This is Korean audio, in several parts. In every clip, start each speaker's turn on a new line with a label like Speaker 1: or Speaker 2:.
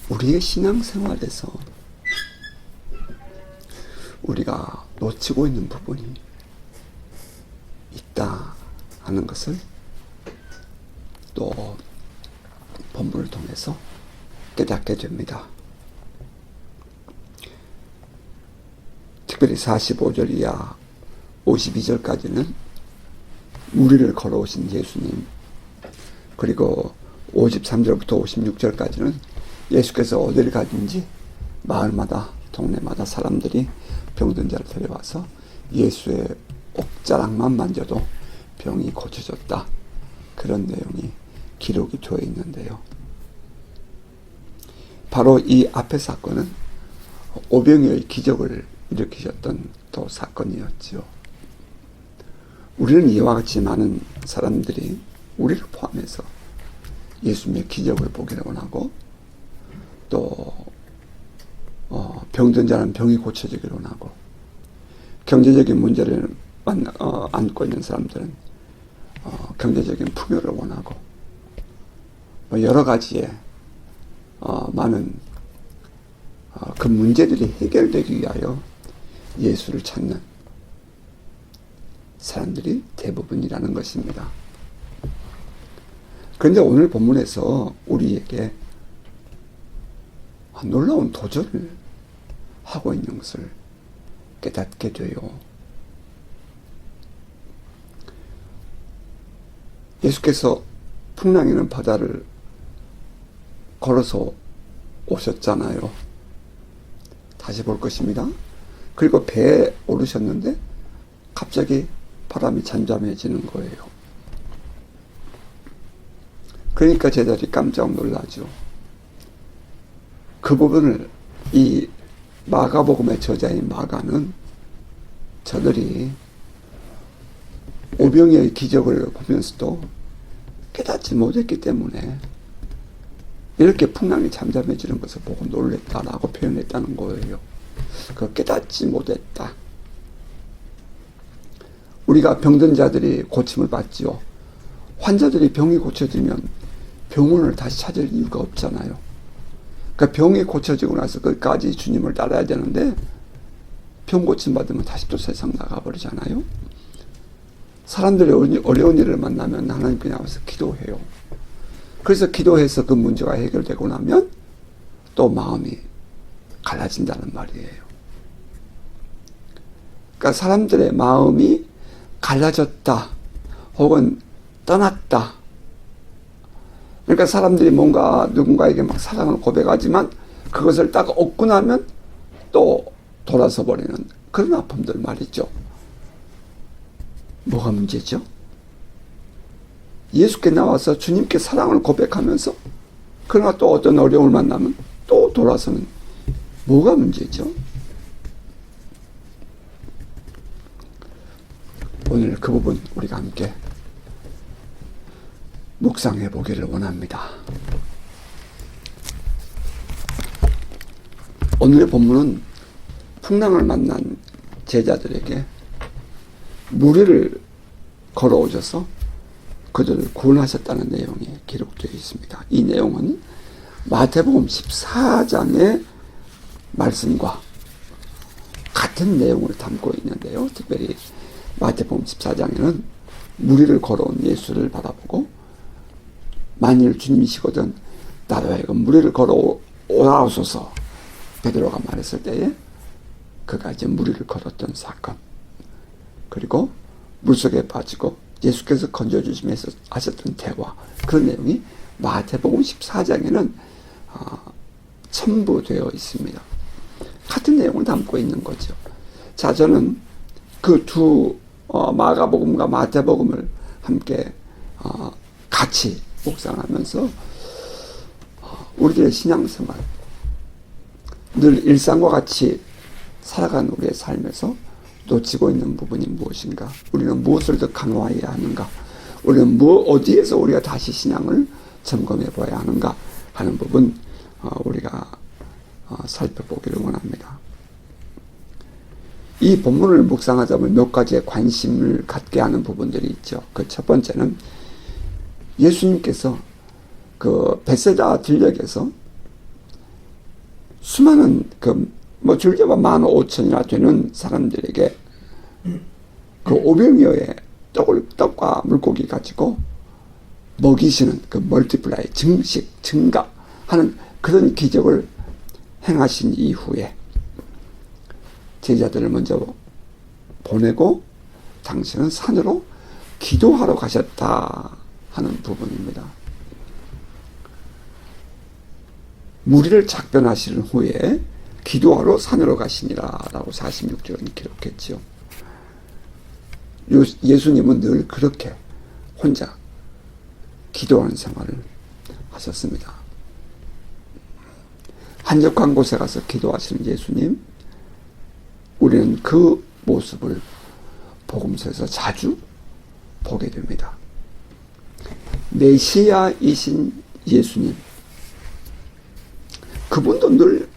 Speaker 1: 우리의 신앙생활에서 우리가 놓치고 있는 부분이 있다 하는 것을 또 본문을 통해서 깨닫게 됩니다. 특별히 45절 이하 52절까지는 무리를 걸어오신 예수님, 그리고 53절부터 56절까지는 예수께서 어디를 가든지 마을마다 동네마다 사람들이 병든 자를 데려와서 예수의 옥자락만 만져도 병이 고쳐졌다. 그런 내용이 기록이 되어 있는데요. 바로 이 앞의 사건은 오병이어의 기적을 일으키셨던 또 사건이었지요. 우리는 이와 같이 많은 사람들이 우리를 포함해서 예수님의 기적을 보기를 원하고 또 병든 자는 병이 고쳐지기를 원하고 경제적인 문제를 안고 있는 사람들은 경제적인 풍요를 원하고 여러 가지의 많은 그 문제들이 해결되기 위하여 예수를 찾는 사람들이 대부분이라는 것입니다. 그런데 오늘 본문에서 우리에게 놀라운 도전을 하고 있는 것을 깨닫게 돼요. 예수께서 풍랑이는 바다를 걸어서 오셨잖아요. 다시 볼 것입니다. 그리고 배에 오르셨는데 갑자기 바람이 잠잠해지는 거예요. 그러니까 제자들이 깜짝 놀라죠. 그 부분을 이 마가복음의 저자인 마가는 저들이 오병이어의 기적을 보면서도 깨닫지 못했기 때문에 이렇게 풍랑이 잠잠해지는 것을 보고 놀랬다라고 표현했다는 거예요. 그 깨닫지 못했다. 우리가 병든 자들이 고침을 받지요. 환자들이 병이 고쳐지면 병원을 다시 찾을 이유가 없잖아요. 그러니까 병이 고쳐지고 나서 끝까지 주님을 따라야 되는데 병 고침 받으면 다시 또 세상 나가버리잖아요. 사람들이 어려운 일을 만나면 하나님께 나와서 기도해요. 그래서 기도해서 그 문제가 해결되고 나면 또 마음이 갈라진다는 말이에요. 그러니까 사람들의 마음이 갈라졌다 혹은 떠났다. 그러니까 사람들이 뭔가 누군가에게 막 사랑을 고백하지만 그것을 딱 얻고 나면 또 돌아서 버리는 그런 아픔들 말이죠. 뭐가 문제죠? 예수께 나와서 주님께 사랑을 고백하면서 그러나 또 어떤 어려움을 만나면 또 돌아서는 뭐가 문제죠? 오늘 그 부분 우리가 함께 묵상해 보기를 원합니다. 오늘의 본문은 풍랑을 만난 제자들에게 무리를 걸어오셔서 그들을 구원하셨다는 내용이 기록되어 있습니다. 이 내용은 마태복음 14장의 말씀과 같은 내용을 담고 있는데요. 특별히 마태복음 14장에는 무리를 걸어온 예수를 바라보고 만일 주님이시거든 나로 하여금 무리를 걸어오라소서 베드로가 말했을 때에 그가 이제 무리를 걸었던 사건, 그리고 물속에 빠지고 예수께서 건져주시면서 하셨던 대화, 그 내용이 마태복음 14장에는 첨부되어 있습니다. 같은 내용을 담고 있는 거죠. 자, 저는 그 두 마가복음과 마태복음을 함께 같이 묵상하면서 우리들의 신앙생활, 늘 일상과 같이 살아가는 우리의 삶에서 놓치고 있는 부분이 무엇인가? 우리는 무엇을 더 강화해야 하는가? 우리는 어디에서 우리가 다시 신앙을 점검해 봐야 하는가 하는 부분 우리가 살펴보기를 원합니다. 이 본문을 묵상하다 보면 몇 가지의 관심을 갖게 하는 부분들이 있죠. 그 첫 번째는 예수님께서 그 베세다 들녘에서 수많은 줄잡아 15,000이나 되는 사람들에게 그 오병이어의 떡과 물고기 가지고 먹이시는 그 멀티플라이, 증가하는 그런 기적을 행하신 이후에 제자들을 먼저 보내고 당신은 산으로 기도하러 가셨다 하는 부분입니다. 무리를 작변하시는 후에 기도하러 산으로 가시니라 라고 46절은 기록했죠. 예수님은 늘 그렇게 혼자 기도하는 생활을 하셨습니다. 한적한 곳에 가서 기도하시는 예수님, 우리는 그 모습을 복음서에서 자주 보게 됩니다. 메시아이신 예수님, 그분도 늘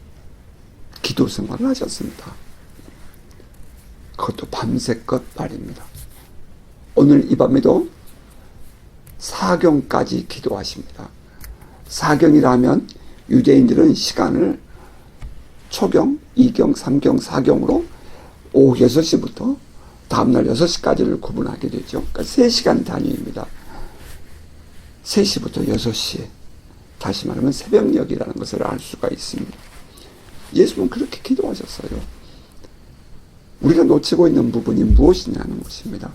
Speaker 1: 기도 생활을 하셨습니다. 그것도 밤새껏 말입니다. 오늘 이 밤에도 사경까지 기도하십니다. 사경이라면 유대인들은 시간을 초경, 2경, 3경, 4경으로 오후 6시부터 다음날 6시까지를 구분하게 되죠. 그러니까 3시간 단위입니다. 3시부터 6시, 다시 말하면 새벽녘이라는 것을 알 수가 있습니다. 예수님은 그렇게 기도하셨어요. 우리가 놓치고 있는 부분이 무엇이냐는 것입니다.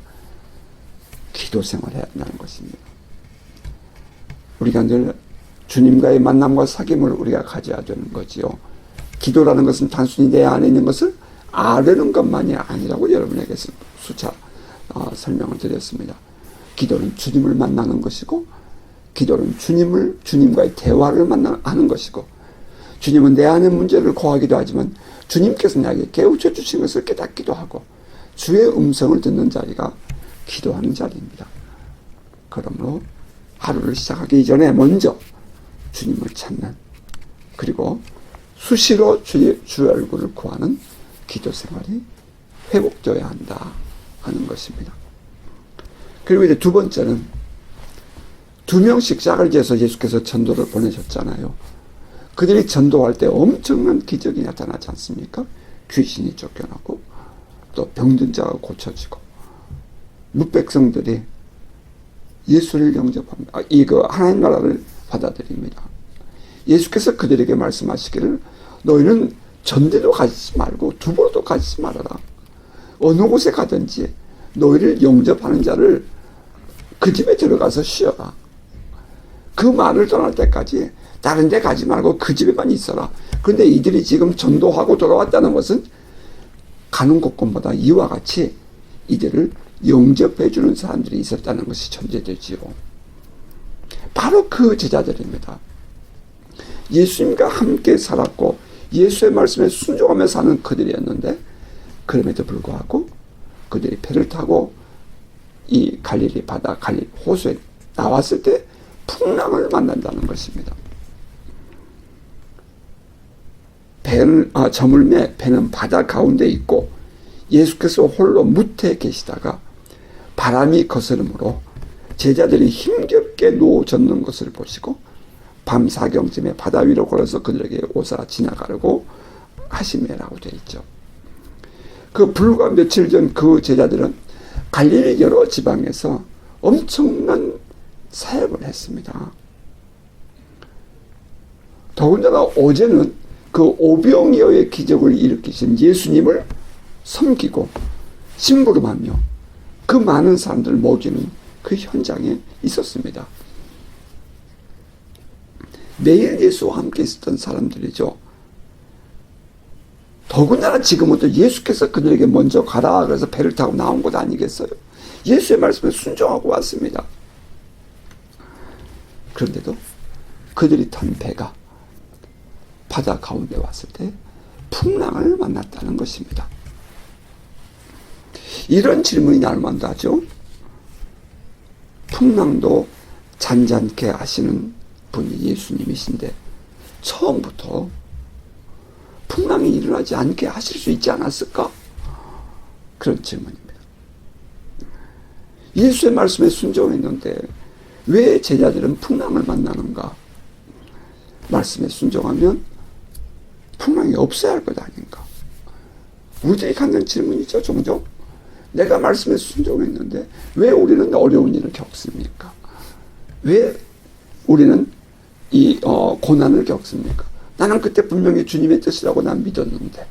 Speaker 1: 기도 생활해야 한다는 것입니다. 우리가 늘 주님과의 만남과 사귐을 우리가 가져야 되는 거지요. 기도라는 것은 단순히 내 안에 있는 것을 아뢰는 것만이 아니라고 여러분에게 수차 설명을 드렸습니다. 기도는 주님을 만나는 것이고, 기도는 주님과의 대화를 하는 것이고, 주님은 내 안의 문제를 고하기도 하지만 주님께서 나에게 깨우쳐 주신 것을 깨닫기도 하고, 주의 음성을 듣는 자리가 기도하는 자리입니다. 그러므로 하루를 시작하기 이전에 먼저 주님을 찾는, 그리고 수시로 주의 얼굴을 구하는 기도 생활이 회복되어야 한다 하는 것입니다. 그리고 이제 두 번째는 2명씩 짝을 지어서 예수께서 전도를 보내셨잖아요. 그들이 전도할 때 엄청난 기적이 나타나지 않습니까? 귀신이 쫓겨나고 또 병든 자가 고쳐지고 무백성들이 예수를 영접합니다. 하나님 나라를 받아들입니다. 예수께서 그들에게 말씀하시기를 너희는 전대도 가지 말고 두보로도 가지 말아라. 어느 곳에 가든지 너희를 영접하는 자를 그 집에 들어가서 쉬어라. 그 말을 떠날 때까지 다른 데 가지 말고 그 집에만 있어라. 그런데 이들이 지금 전도하고 돌아왔다는 것은 가는 곳곳마다 이와 같이 이들을 영접해 주는 사람들이 있었다는 것이 전제되지요. 바로 그 제자들입니다. 예수님과 함께 살았고 예수의 말씀에 순종하며 사는 그들이었는데, 그럼에도 불구하고 그들이 배를 타고 이 갈릴리 바다, 갈릴리 호수에 나왔을 때 풍랑을 만난다는 것입니다. 저물매 배는 바다 가운데 있고 예수께서 홀로 무태에 계시다가 바람이 거스름으로 제자들이 힘겹게 누워졌는 것을 보시고 밤 4경쯤에 바다 위로 걸어서 그들에게 오사 지나가려고 하심이라고 되어 있죠. 그 불과 며칠 전 그 제자들은 갈릴리 여러 지방에서 엄청난 사역을 했습니다. 더군다나 어제는 그 오병이어의 기적을 일으키신 예수님을 섬기고 심부름하며 그 많은 사람들을 먹이는 그 현장에 있었습니다. 매일 예수와 함께 있었던 사람들이죠. 더군다나 지금은 또 예수께서 그들에게 먼저 가라 그래서 배를 타고 나온 것 아니겠어요? 예수의 말씀에 순종하고 왔습니다. 그런데도 그들이 탄 배가 바다 가운데 왔을 때 풍랑을 만났다는 것입니다. 이런 질문이 날 만나죠. 풍랑도 잔잔케 하시는 분이 예수님이신데 처음부터 풍랑이 일어나지 않게 하실 수 있지 않았을까? 그런 질문입니다. 예수의 말씀에 순종했는데 왜 제자들은 풍랑을 만나는가? 말씀에 순종하면 풍랑이 없어야 할 것 아닌가? 우리들이 갖는 질문이죠, 종종. 내가 말씀에 순종했는데 왜 우리는 어려운 일을 겪습니까? 왜 우리는 이 고난을 겪습니까? 나는 그때 분명히 주님의 뜻이라고 난 믿었는데,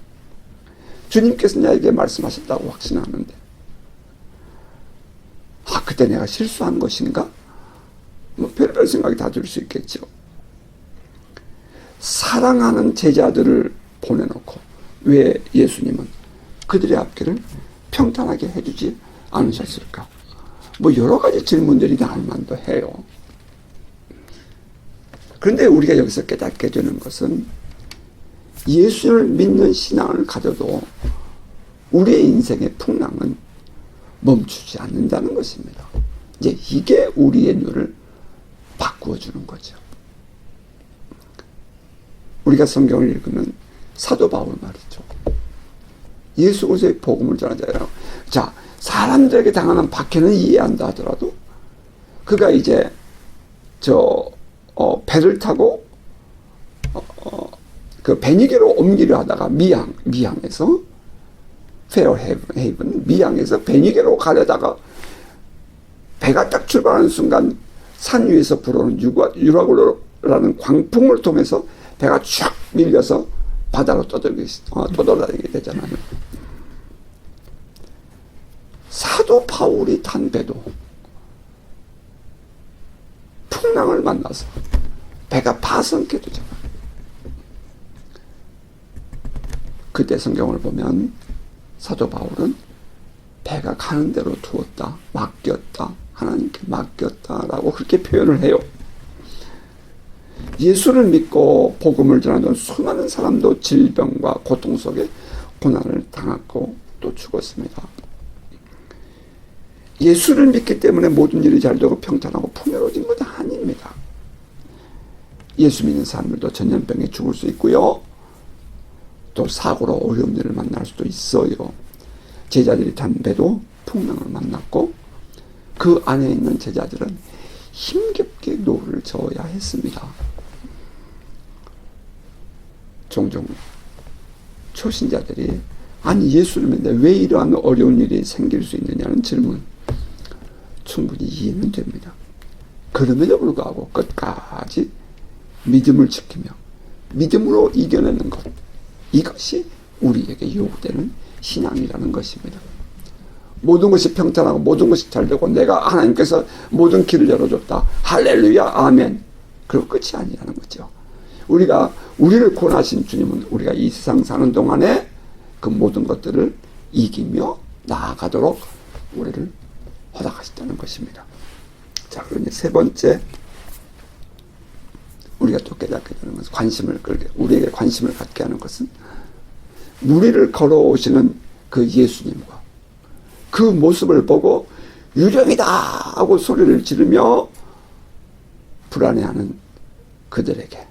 Speaker 1: 주님께서 나에게 말씀하셨다고 확신하는데, 그때 내가 실수한 것인가? 뭐 별별 생각이 다 들 수 있겠죠. 사랑하는 제자들을 보내놓고 왜 예수님은 그들의 앞길을 평탄하게 해주지 않으셨을까? 뭐 여러 가지 질문들이 나올 만도 해요. 그런데 우리가 여기서 깨닫게 되는 것은 예수를 믿는 신앙을 가져도 우리의 인생의 풍랑은 멈추지 않는다는 것입니다. 이제 이게 우리의 눈을 바꾸어 주는 거죠. 우리가 성경을 읽으면 사도 바울 말이죠. 예수 그리스도의 복음을 전하잖아요. 자, 사람들에게 당하는 박해는 이해한다 하더라도 그가 이제 배를 타고 그 베니게로 옮기려 하다가 미항에서 페어헤이븐 미항에서 베니게로 가려다가 배가 딱 출발하는 순간 산 위에서 불어오는 유라굴로라는 광풍을 통해서 배가 쫙 밀려서 바다로 떠돌아다니게 되잖아요. 사도 바울이 탄 배도 풍랑을 만나서 배가 파손게 되잖아요. 그때 성경을 보면 사도 바울은 배가 가는 대로 두었다, 맡겼다, 하나님께 맡겼다라고 그렇게 표현을 해요. 예수를 믿고 복음을 전하던 수많은 사람도 질병과 고통 속에 고난을 당하고 또 죽었습니다. 예수를 믿기 때문에 모든 일이 잘 되고 평탄하고 풍요로워진 것 아닙니다. 예수 믿는 사람들도 전염병에 죽을 수 있고요. 또 사고로 어려운 일을 만날 수도 있어요. 제자들이 탄 배도 풍랑을 만났고 그 안에 있는 제자들은 힘겹게 노를 저어야 했습니다. 종종 초신자들이 아니 예수를 믿는데 왜 이러한 어려운 일이 생길 수 있느냐는 질문 충분히 이해는 됩니다. 그럼에도 불구하고 끝까지 믿음을 지키며 믿음으로 이겨내는 것, 이것이 우리에게 요구되는 신앙이라는 것입니다. 모든 것이 평탄하고 모든 것이 잘되고 내가 하나님께서 모든 길을 열어줬다. 할렐루야 아멘. 그리고 끝이 아니라는 거죠. 우리를 구원하신 주님은 우리가 이 세상 사는 동안에 그 모든 것들을 이기며 나아가도록 우리를 허락하셨다는 것입니다. 자, 그럼 이제 세 번째 우리가 또 깨닫게 되는 것은 우리에게 관심을 갖게 하는 것은 무리를 걸어오시는 그 예수님과 그 모습을 보고 유령이다 하고 소리를 지르며 불안해하는 그들에게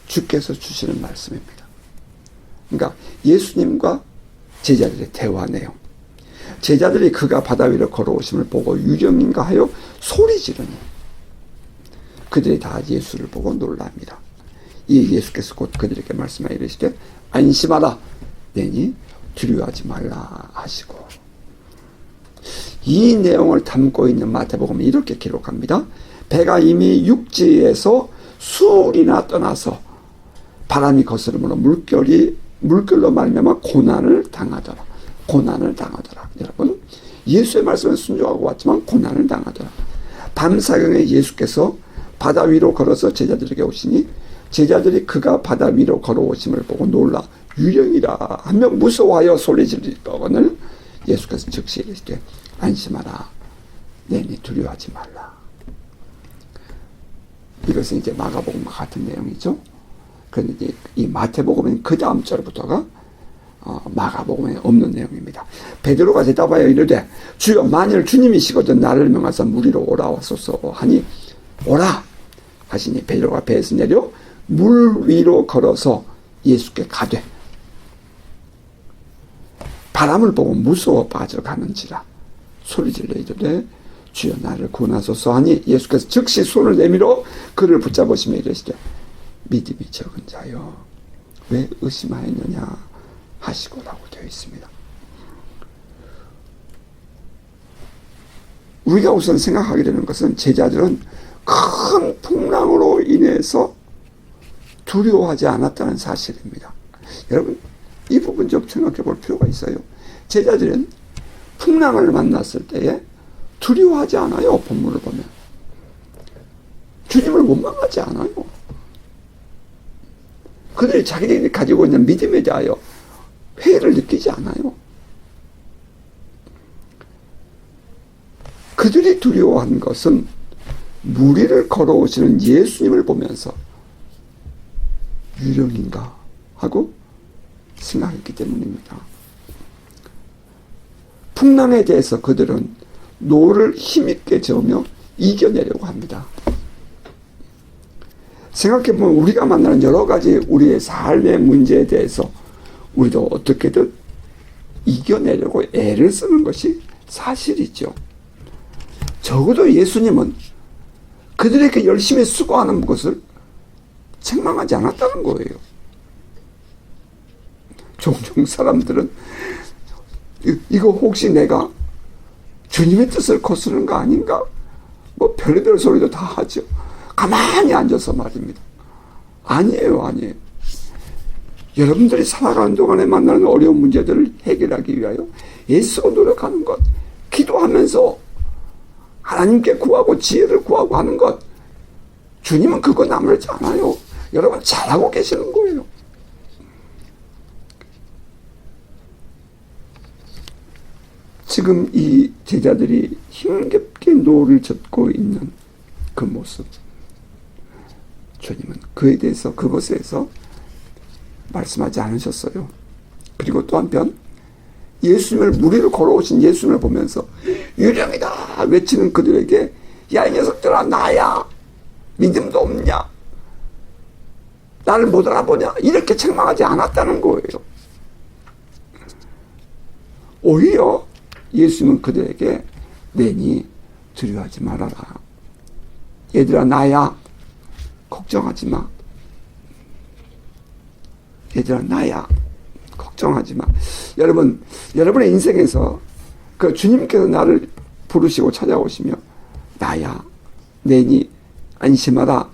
Speaker 1: 주께서 주시는 말씀입니다. 그러니까 예수님과 제자들의 대화 내용. 제자들이 그가 바다 위로 걸어오심을 보고 유령인가 하여 소리 지르니 그들이 다 예수를 보고 놀랍니다. 이 예수께서 곧 그들에게 말씀하여 이르시되 안심하라 내니 두려워하지 말라 하시고, 이 내용을 담고 있는 마태복음은 이렇게 기록합니다. 배가 이미 육지에서 수울이나 떠나서 바람이 거스름으로 물결로 말미암아 고난을 당하더라. 여러분, 예수의 말씀에 순종하고 왔지만 고난을 당하더라. 밤사경에 예수께서 바다 위로 걸어서 제자들에게 오시니 제자들이 그가 바다 위로 걸어오심을 보고 놀라 유령이라 하며 무서워하여 소리 지르거늘 예수께서 즉시 이르시되 안심하라 내니 두려워하지 말라. 이것은 이제 마가복음과 같은 내용이죠. 그런데 이 마태복음은 그 다음 절부터가 마가복음에 없는 내용입니다. 베드로가 대답하여 이르되 주여 만일 주님이시거든 나를 명하사 무리로 오라소서 하니 오라 하시니 베드로가 배에서 내려 물 위로 걸어서 예수께 가되 바람을 보고 무서워 빠져가는지라 소리질러 이르되 주여 나를 구원하소서 하니 예수께서 즉시 손을 내밀어 그를 붙잡으시며 이르시되 믿음이 적은 자여 왜 의심하였느냐 하시고라고 되어 있습니다. 우리가 우선 생각하게 되는 것은 제자들은 큰 풍랑으로 인해서 두려워하지 않았다는 사실입니다. 여러분 이 부분 좀 생각해 볼 필요가 있어요. 제자들은 풍랑을 만났을 때에 두려워하지 않아요. 본문을 보면 주님을 원망하지 않아요. 그들이 자기들이 가지고 있는 믿음에 대하여 회의를 느끼지 않아요. 그들이 두려워한 것은 무리를 걸어오시는 예수님을 보면서 유령인가 하고 생각했기 때문입니다. 풍랑에 대해서 그들은 노를 힘있게 저으며 이겨내려고 합니다. 생각해보면 우리가 만나는 여러 가지 우리의 삶의 문제에 대해서 우리도 어떻게든 이겨내려고 애를 쓰는 것이 사실이죠. 적어도 예수님은 그들에게 열심히 수고하는 것을 책망하지 않았다는 거예요. 종종 사람들은 이거 혹시 내가 주님의 뜻을 거스르는 거 아닌가? 뭐 별의별 소리도 다 하죠. 가만히 앉아서 말입니다. 아니에요. 여러분들이 살아가는 동안에 만나는 어려운 문제들을 해결하기 위하여 애쓰고 노력하는 것, 기도하면서 하나님께 구하고 지혜를 구하고 하는 것, 주님은 그거 나무르지 않아요. 여러분 잘하고 계시는 거예요. 지금 이 제자들이 힘겹게 노를 젓고 있는 그 모습, 주님은 그에 대해서 그것에서 말씀하지 않으셨어요. 그리고 또 한편 예수님을 무리를 걸어오신 예수님을 보면서 유령이다 외치는 그들에게 야 이 녀석들아 나야 믿음도 없냐 나를 못 알아보냐 이렇게 책망하지 않았다는 거예요. 오히려 예수님은 그들에게 내니 두려워하지 말아라. 얘들아 나야 걱정하지 마. 얘들아 나야 걱정하지 마. 여러분 여러분의 인생에서 그 주님께서 나를 부르시고 찾아오시며 나야 내니 안심하라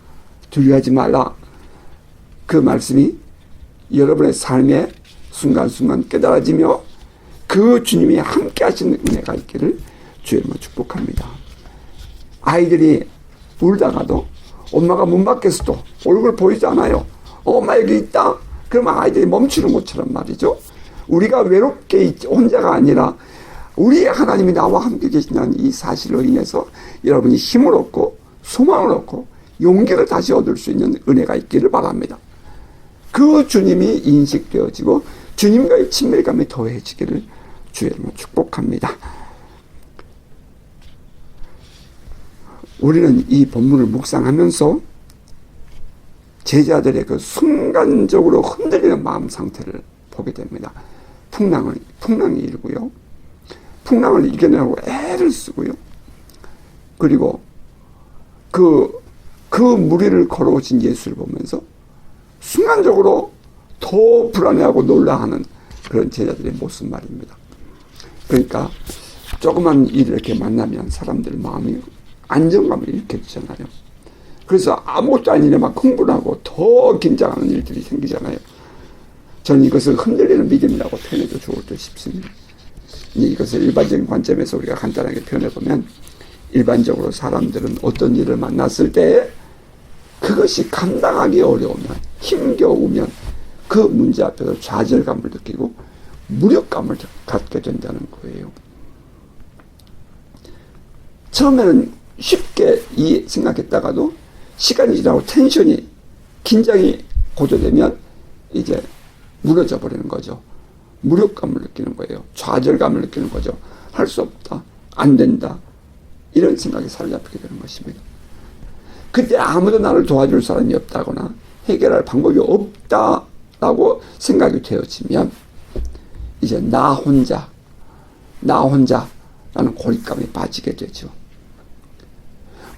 Speaker 1: 두려워하지 말라 그 말씀이 여러분의 삶의 순간순간 깨달아지며 그 주님이 함께 하시는 은혜가 있기를 주의 이름으로 축복합니다. 아이들이 울다가도 엄마가 문 밖에서도 얼굴 보이지 않아요. 엄마 여기 있다. 그러면 아이들이 멈추는 것처럼 말이죠. 우리가 외롭게 혼자가 아니라 우리 하나님이 나와 함께 계신다는 이 사실로 인해서 여러분이 힘을 얻고 소망을 얻고 용기를 다시 얻을 수 있는 은혜가 있기를 바랍니다. 그 주님이 인식되어지고 주님과의 친밀감이 더해지기를 주의 이름으로 축복합니다. 우리는 이 본문을 묵상하면서 제자들의 그 순간적으로 흔들리는 마음 상태를 보게 됩니다. 풍랑이 일고요. 풍랑을 이겨내려고 애를 쓰고요. 그리고 그 무리를 걸어오신 예수를 보면서 순간적으로 더 불안해하고 놀라하는 그런 제자들의 모습 말입니다. 그러니까 조그만 일을 이렇게 만나면 사람들 마음이 안정감을 일으켜주잖아요. 그래서 아무것도 아닌 일에 막 흥분하고 더 긴장하는 일들이 생기잖아요. 저는 이것을 흔들리는 믿음이라고 표현해도 좋을 듯 싶습니다. 이것을 일반적인 관점에서 우리가 간단하게 표현해보면 일반적으로 사람들은 어떤 일을 만났을 때 그것이 감당하기 어려우면 힘겨우면 그 문제 앞에서 좌절감을 느끼고 무력감을 갖게 된다는 거예요. 처음에는 쉽게 생각했다가도 시간이 지나고 텐션이 긴장이 고조되면 이제 무너져 버리는 거죠. 무력감을 느끼는 거예요. 좌절감을 느끼는 거죠. 할 수 없다. 안 된다. 이런 생각이 사로잡히게 되는 것입니다. 그때 아무도 나를 도와줄 사람이 없다거나 해결할 방법이 없다라고 생각이 되어지면 이제 나 혼자라는 고립감에 빠지게 되죠.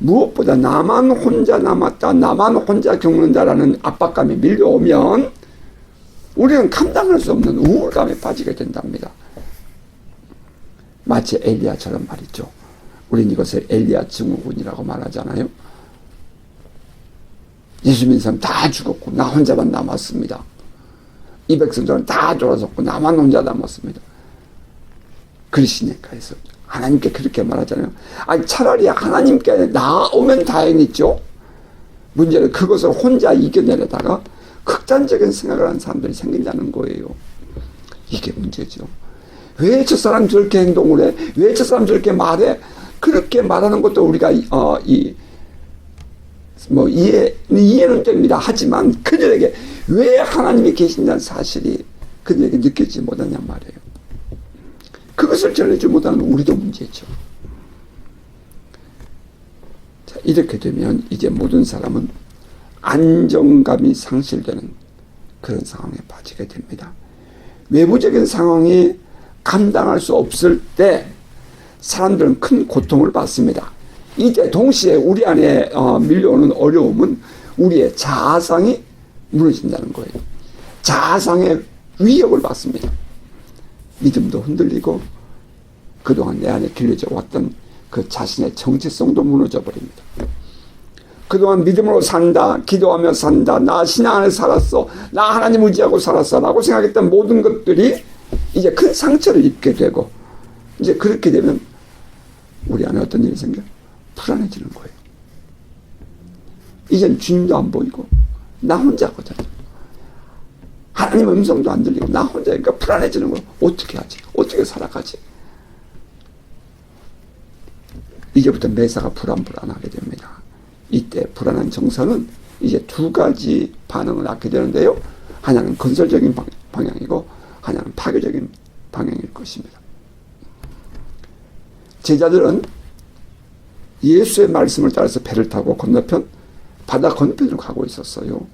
Speaker 1: 무엇보다 나만 혼자 남았다, 나만 혼자 겪는다라는 압박감이 밀려오면 우리는 감당할 수 없는 우울감에 빠지게 된답니다. 마치 엘리야처럼 말이죠. 우린 이것을 엘리야 증후군이라고 말하잖아요. 예수 믿는 사람 다 죽었고 나 혼자만 남았습니다. 이 백성들은 다 돌아섰고 나만 혼자 남았습니다. 그리시니까 해서 하나님께 그렇게 말하잖아요. 아니 차라리 하나님께 나오면 다행이죠. 문제는 그것을 혼자 이겨내려다가 극단적인 생각을 하는 사람들이 생긴다는 거예요. 이게 문제죠. 왜 저 사람 저렇게 행동을 해? 왜 저 사람 저렇게 말해? 그렇게 말하는 것도 우리가 이해는 됩니다. 하지만 그들에게 왜 하나님이 계신다는 사실이 그들에게 느껴지지 못하냔 말이에요. 그것을 전해주지 못하는 우리도 문제죠. 자, 이렇게 되면 이제 모든 사람은 안정감이 상실되는 그런 상황에 빠지게 됩니다. 외부적인 상황이 감당할 수 없을 때 사람들은 큰 고통을 받습니다. 이제 동시에 우리 안에 밀려오는 어려움은 우리의 자아상이 무너진다는 거예요. 자아상의 위협을 받습니다. 믿음도 흔들리고 그동안 내 안에 길러져 왔던 그 자신의 정체성도 무너져 버립니다. 그동안 믿음으로 산다, 기도하며 산다, 나 신앙 안에 살았어, 나 하나님 의지하고 살았어 라고 생각했던 모든 것들이 이제 큰 상처를 입게 되고, 이제 그렇게 되면 우리 안에 어떤 일이 생겨요? 불안해지는 거예요. 이젠 주님도 안 보이고 나 혼자거든. 하나님 음성도 안 들리고 나 혼자니까 불안해지는 거예요. 어떻게 하지? 어떻게 살아가지? 이제부터 매사가 불안하게 됩니다. 이때 불안한 정서는 이제 두 가지 반응을 낳게 되는데요. 하나는 건설적인 방향이고 하나는 파괴적인 방향일 것입니다. 제자들은 예수의 말씀을 따라서 배를 타고 건너편 바다 건너편으로 가고 있었어요.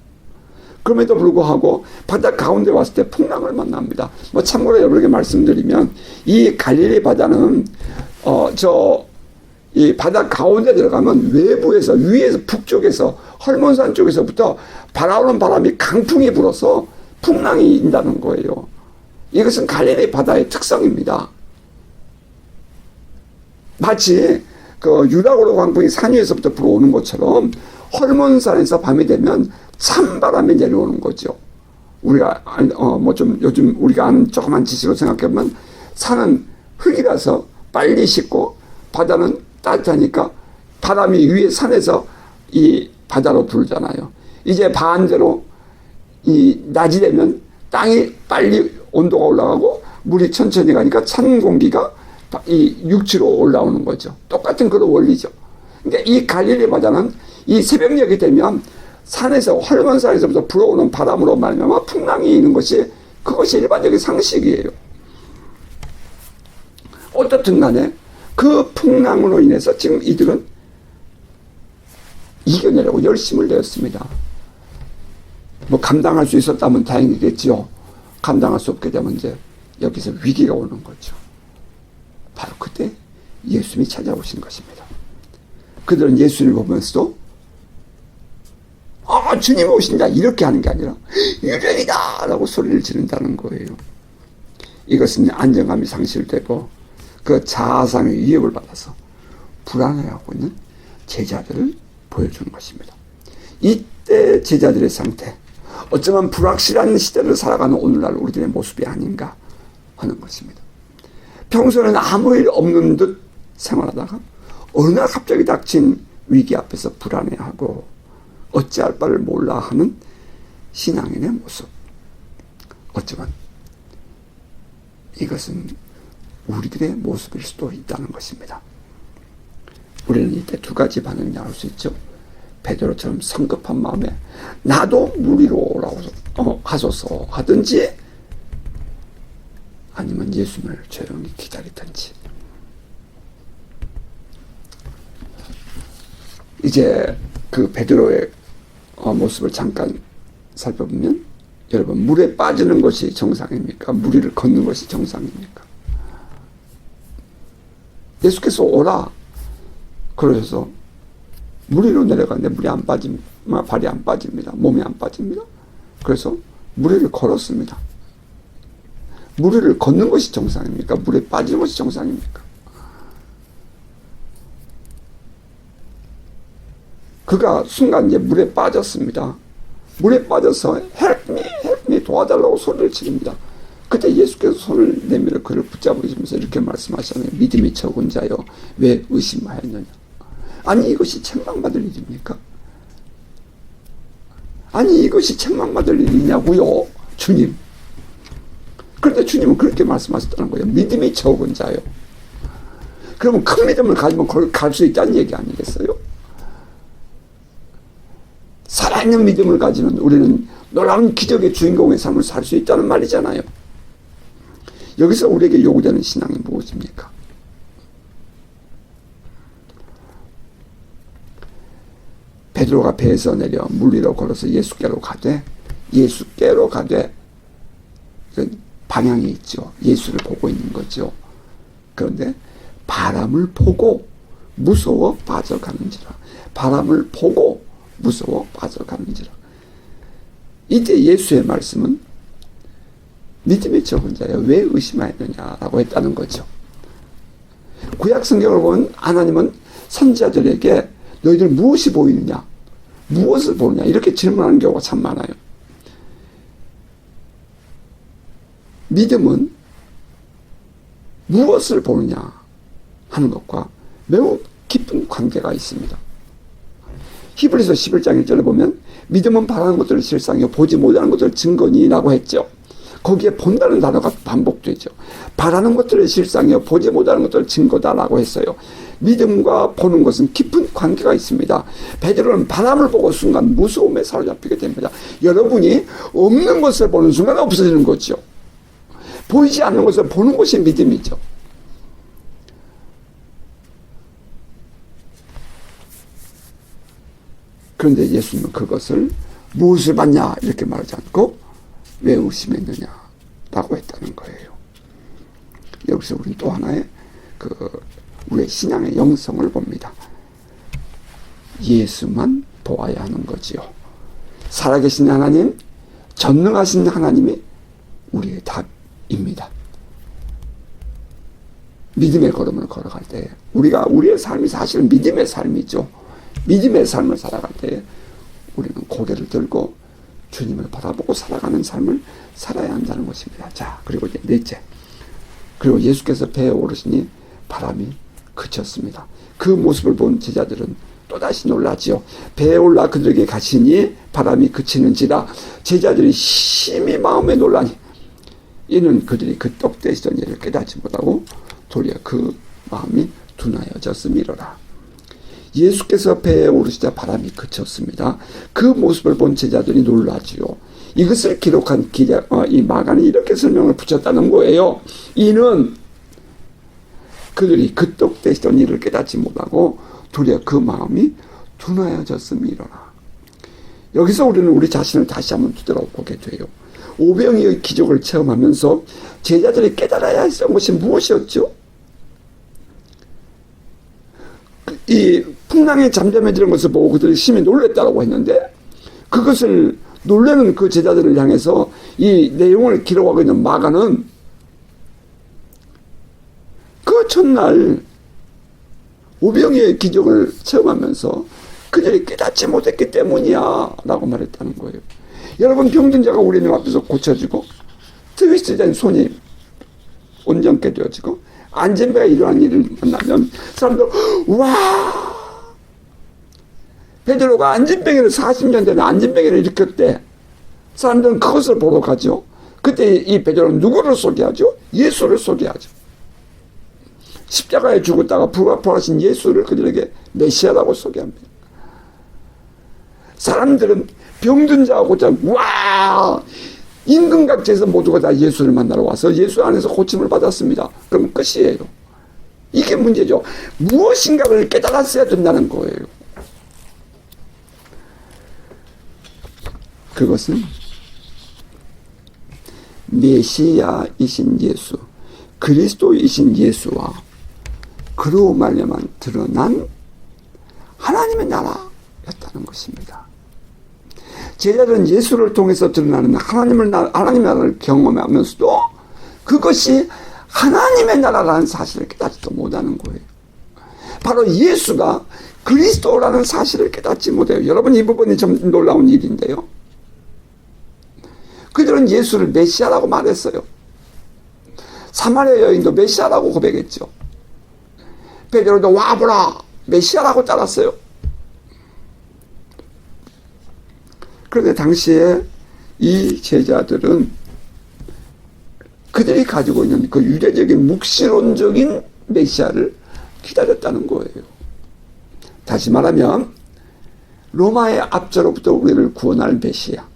Speaker 1: 그럼에도 불구하고 바다 가운데 왔을 때 풍랑을 만납니다. 참고로 여러분에게 말씀드리면 이 갈릴리 바다는 이 바다 가운데 들어가면 외부에서 위에서 북쪽에서 헐몬산 쪽에서부터 바라오는 바람이 강풍이 불어서 풍랑이 인다는 거예요. 이것은 갈릴리 바다의 특성입니다. 마치 그 유라고로 강풍이 산 위에서부터 불어오는 것처럼 헐몬산에서 밤이 되면 찬바람이 내려오는 거죠. 우리가 좀 요즘 우리가 아는 조그만 지식으로 생각해보면 산은 흙이라서 빨리 식고 바다는 따뜻하니까 바람이 위에 산에서 이 바다로 불잖아요. 이제 반대로 이 낮이 되면 땅이 빨리 온도가 올라가고 물이 천천히 가니까 찬 공기가 이 육지로 올라오는 거죠. 똑같은 그런 원리죠. 그러니까 이 갈릴리 바다는 이 새벽녘이 되면 산에서 헐몬산에서부터 불어오는 바람으로 말미암아 풍랑이 있는 것이 그것이 일반적인 상식이에요. 어떻든 간에 그 풍랑으로 인해서 지금 이들은 이겨내려고 열심을 내었습니다. 감당할 수 있었다면 다행이겠지요. 감당할 수 없게 되면 이제 여기서 위기가 오는 거죠. 바로 그때 예수님이 찾아오신 것입니다. 그들은 예수님을 보면서도 주님 오신다 이렇게 하는 게 아니라 유령이다 라고 소리를 지른다는 거예요. 이것은 안정감이 상실되고 그 자아상의 위협을 받아서 불안해하고 있는 제자들을 보여주는 것입니다. 이때 제자들의 상태, 어쩌면 불확실한 시대를 살아가는 오늘날 우리들의 모습이 아닌가 하는 것입니다. 평소에는 아무 일 없는 듯 생활하다가 어느 날 갑자기 닥친 위기 앞에서 불안해하고 어찌할 바를 몰라 하는 신앙인의 모습. 어쩌면 이것은 우리들의 모습일 수도 있다는 것입니다. 우리는 이때 두 가지 반응이 나올 수 있죠. 베드로처럼 성급한 마음에 나도 물 위로 오라고 하소서 하든지, 아니면 예수님을 조용히 기다리든지. 이제 그 베드로의 모습을 잠깐 살펴보면, 여러분, 물에 빠지는 것이 정상입니까? 물 위를 걷는 것이 정상입니까? 예수께서 오라 그러셔서 물 위로 내려가는데 물이 안 빠집니다. 발이 안 빠집니다. 몸이 안 빠집니다. 그래서 물 위를 걸었습니다. 물 위를 걷는 것이 정상입니까? 물에 빠지는 것이 정상입니까? 그가 순간 이제 물에 빠졌습니다. 물에 빠져서 help me 도와달라고 소리를 지릅니다. 그때 예수께서 손을 내밀어 그를 붙잡으시면서 이렇게 말씀하셨네요. 믿음이 적은 자여 왜 의심하였느냐. 아니 이것이 책망받을 일입니까? 아니 이것이 책망받을 일이냐고요, 주님. 그런데 주님은 그렇게 말씀하셨다는 거예요. 믿음이 적은 자요. 그러면 큰 믿음을 가지면 갈 수 있다는 얘기 아니겠어요? 살아있는 믿음을 가지면 우리는 놀라운 기적의 주인공의 삶을 살 수 있다는 말이잖아요. 여기서 우리에게 요구되는 신앙이 무엇입니까? 베드로가 배에서 내려 물 위로 걸어서 예수께로 가되 방향이 있죠. 예수를 보고 있는 거죠. 그런데 바람을 보고 무서워 빠져가는지라. 바람을 보고 무서워 빠져가는지라. 이때 예수의 말씀은 믿음이 적은 자여 왜 의심하였느냐라고 했다는 거죠. 구약 성경을 보면 하나님은 선지자들에게 너희들 무엇이 보이느냐, 무엇을 보느냐 이렇게 질문하는 경우가 참 많아요. 믿음은 무엇을 보느냐 하는 것과 매우 깊은 관계가 있습니다. 히브리서 11장 1절에 보면 믿음은 바라는 것들을 실상이요 보지 못하는 것들을 증거니라고 했죠. 거기에 본다는 단어가 반복되죠. 바라는 것들을 실상이요 보지 못하는 것들을 증거다라고 했어요. 믿음과 보는 것은 깊은 관계가 있습니다. 베드로는 바람을 보고 순간 무서움에 사로잡히게 됩니다. 여러분이 없는 것을 보는 순간 없어지는 거죠. 보이지 않는 것을 보는 것이 믿음이죠. 그런데 예수님은 그것을 무엇을 봤냐 이렇게 말하지 않고 왜 의심했느냐라고 했다는 거예요. 여기서 우리는 또 하나의 우리의 신앙의 영성을 봅니다. 예수만 보아야 하는 거지요. 살아계신 하나님, 전능하신 하나님이 우리의 답입니다. 믿음의 걸음을 걸어갈 때 우리의 삶이 사실은 믿음의 삶이죠. 믿음의 삶을 살아갈 때 우리는 고개를 들고 주님을 바라보고 살아가는 삶을 살아야 한다는 것입니다. 자, 그리고 이제 넷째. 그리고 예수께서 배에 오르시니 바람이 그쳤습니다. 그 모습을 본 제자들은 또다시 놀라지요. 배에 올라 그들에게 가시니 바람이 그치는지라. 제자들이 심히 마음에 놀라니 이는 그들이 그 떡 되시던 일을 깨닫지 못하고 도리어 그 마음이 둔하여졌음이로라. 예수께서 배에 오르시자 바람이 그쳤습니다. 그 모습을 본 제자들이 놀라지요. 이것을 기록한 이 마가는 이렇게 설명을 붙였다는 거예요. 이는 그들이 그 떡 되시던 일을 깨닫지 못하고 도리어 그 마음이 둔하여졌음이로라. 여기서 우리는 우리 자신을 다시 한번 뒤돌아보게 돼요. 오병이의 기적을 체험하면서 제자들이 깨달아야 했던 것이 무엇이었죠? 이 풍랑이 잠잠해지는 것을 보고 그들이 심히 놀랬다고 했는데 그것을 놀라는 그 제자들을 향해서 이 내용을 기록하고 있는 마가는 그 첫날 오병이의 기적을 체험하면서 그들이 깨닫지 못했기 때문이야 라고 말했다는 거예요. 여러분, 병든 자가 우리 눈 앞에서 고쳐지고 트위스트된 손이 온전케 되어지고 안진뱅이가 일어난 일을 만나면 사람들 와, 베드로가 안진뱅이를 40년 전에 안진뱅이를 일으켰대. 사람들은 그것을 보러 가죠. 그때 이 베드로는 누구를 소개하죠? 예수를 소개하죠. 십자가에 죽었다가 부활하신 예수를 그들에게 메시아라고 소개합니다. 사람들은 병든 자가 고쳐 와, 임금각지에서 모두가 다 예수를 만나러 와서 예수 안에서 고침을 받았습니다. 그럼 끝이에요. 이게 문제죠. 무엇인가를 깨달았어야 된다는 거예요. 그것은 메시아이신 예수, 그리스도이신 예수와 그로 말미암아 드러난 하나님 하나님의 나라였다는 것입니다. 제자들은 예수를 통해서 드러나는 하나님의 나라를 경험하면서도 그것이 하나님의 나라라는 사실을 깨닫지도 못하는 거예요. 바로 예수가 그리스도라는 사실을 깨닫지 못해요. 여러분, 이 부분이 좀 놀라운 일인데요. 그들은 예수를 메시아라고 말했어요. 사마리아 여인도 메시아라고 고백했죠. 베드로도 와보라 메시아라고 따랐어요. 그런데 당시에 이 제자들은 그들이 가지고 있는 그 유대적인 묵시론적인 메시아를 기다렸다는 거예요. 다시 말하면 로마의 압제로부터 우리를 구원할 메시아.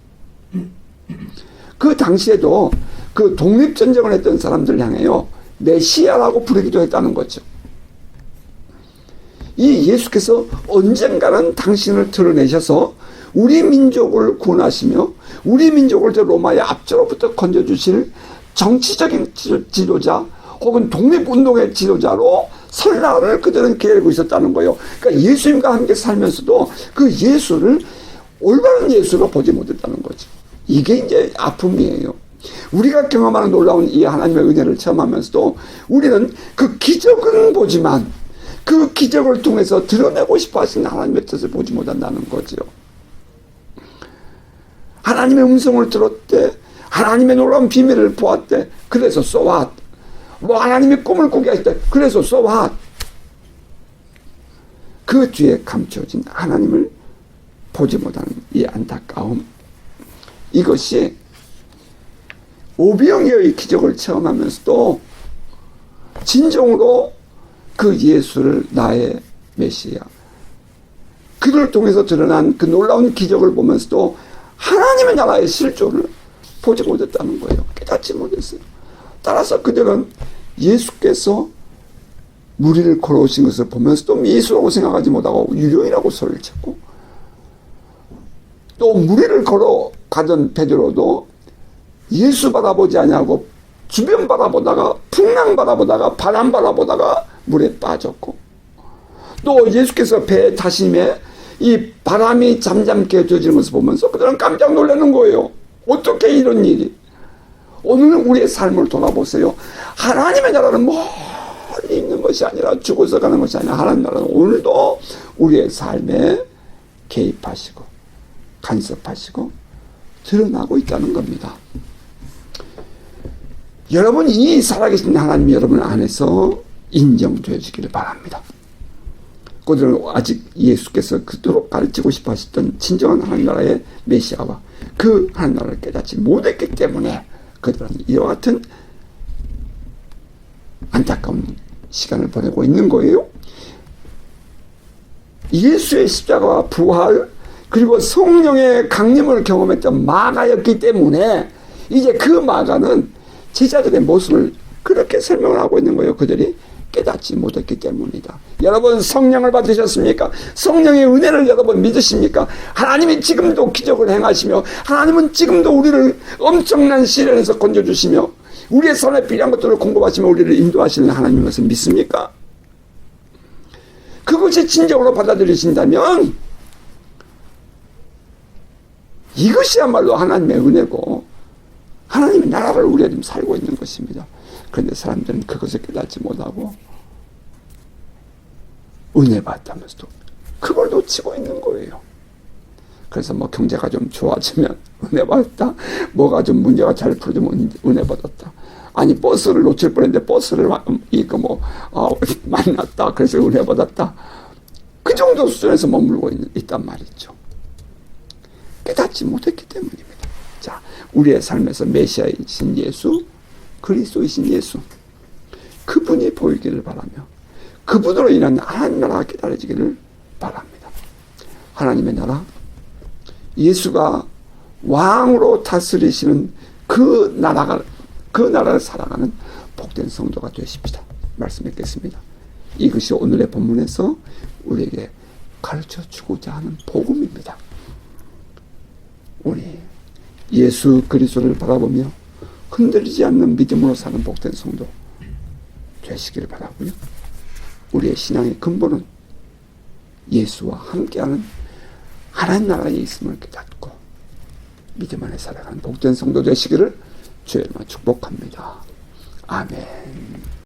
Speaker 1: 그 당시에도 그 독립전쟁을 했던 사람들 향해요 메시아라고 부르기도 했다는 거죠. 이 예수께서 언젠가는 당신을 드러내셔서 우리 민족을 구원하시며 우리 민족을 저 로마의 압제로부터 건져주실 정치적인 지도자 혹은 독립운동의 지도자로 설 날을 그들은 기다리고 있었다는 거예요. 그러니까 예수님과 함께 살면서도 그 예수를 올바른 예수로 보지 못했다는 거죠. 이게 이제 아픔이에요. 우리가 경험하는 놀라운 이 하나님의 은혜를 체험하면서도 우리는 그 기적은 보지만 그 기적을 통해서 드러내고 싶어 하시는 하나님의 뜻을 보지 못한다는 거죠. 하나님의 음성을 들었대. 하나님의 놀라운 비밀을 보았대. 그래서 so what? 뭐 하나님의 꿈을 꾸게 하셨대. 그래서 so what? 그 뒤에 감춰진 하나님을 보지 못하는 이 안타까움. 이것이 오병이어의 기적을 체험하면서도 진정으로 그 예수를 나의 메시아, 그를 통해서 드러난 그 놀라운 기적을 보면서도 하나님의 나라의 실존을 보지 못했다는 거예요. 깨닫지 못했어요. 따라서 그들은 예수께서 무리를 걸어오신 것을 보면서도 예수라고 생각하지 못하고 유령이라고 소리를 쳤고, 또 무리를 걸어가던 베드로도 예수 바라보지 아니하고 주변 바라보다가 풍랑 바라보다가 바람 바라보다가 물에 빠졌고, 또 예수께서 배에 타심에 이 바람이 잠잠게 되어지는 것을 보면서 그들은 깜짝 놀라는 거예요. 어떻게 이런 일이? 오늘 우리의 삶을 돌아보세요. 하나님의 나라는 멀리 있는 것이 아니라 죽어서 가는 것이 아니라 하나님 나라는 오늘도 우리의 삶에 개입하시고 간섭하시고 드러나고 있다는 겁니다. 여러분, 이 살아계신 하나님이 여러분 안에서 인정되어지기를 바랍니다. 그들은 아직 예수께서 그토록 가르치고 싶어 하셨던 진정한 하나님 나라의 메시아와 그 하나님 나라를 깨닫지 못했기 때문에 그들은 이와 같은 안타까운 시간을 보내고 있는 거예요. 예수의 십자가와 부활 그리고 성령의 강림을 경험했던 마가였기 때문에 이제 그 마가는 제자들의 모습을 그렇게 설명을 하고 있는 거예요. 그들이 깨닫지 못했기 때문이다. 여러분, 성령을 받으셨습니까? 성령의 은혜를 여러분 믿으십니까? 하나님이 지금도 기적을 행하시며 하나님은 지금도 우리를 엄청난 시련에서 건져주시며 우리의 삶에 필요한 것들을 공급하시며 우리를 인도하시는 하나님인 것을 믿습니까? 그것이 진정으로 받아들이신다면 이것이야말로 하나님의 은혜고 하나님의 나라를 우리가 지금 살고 있는 것입니다. 그런데 사람들은 그것을 깨닫지 못하고 은혜 받다면서도 그걸 놓치고 있는 거예요. 그래서 뭐 경제가 좀 좋아지면 은혜 받았다. 뭐가 좀 문제가 잘 풀어지면 은혜 받았다. 아니 버스를 놓칠 뻔했는데 버스를 만났다. 그래서 은혜 받았다. 그 정도 수준에서 머물고 있단 말이죠. 깨닫지 못했기 때문입니다. 자, 우리의 삶에서 메시아이신 예수, 그리스도이신 예수, 그분이 보이기를 바라며 그분으로 인한 하나님 나라가 깨달아지기를 바랍니다. 하나님의 나라, 예수가 왕으로 다스리시는 그 나라를 살아가는 복된 성도가 되십시다. 말씀 뵙겠습니다. 이것이 오늘의 본문에서 우리에게 가르쳐 주고자 하는 복음입니다. 우리 예수 그리스도를 바라보며 흔들리지 않는 믿음으로 사는 복된 성도 되시기를 바라고요. 우리의 신앙의 근본은 예수와 함께하는 하나님 나라에 있음을 깨닫고 믿음 안에 살아가는 복된 성도 되시기를 주의 이름으로 축복합니다. 아멘.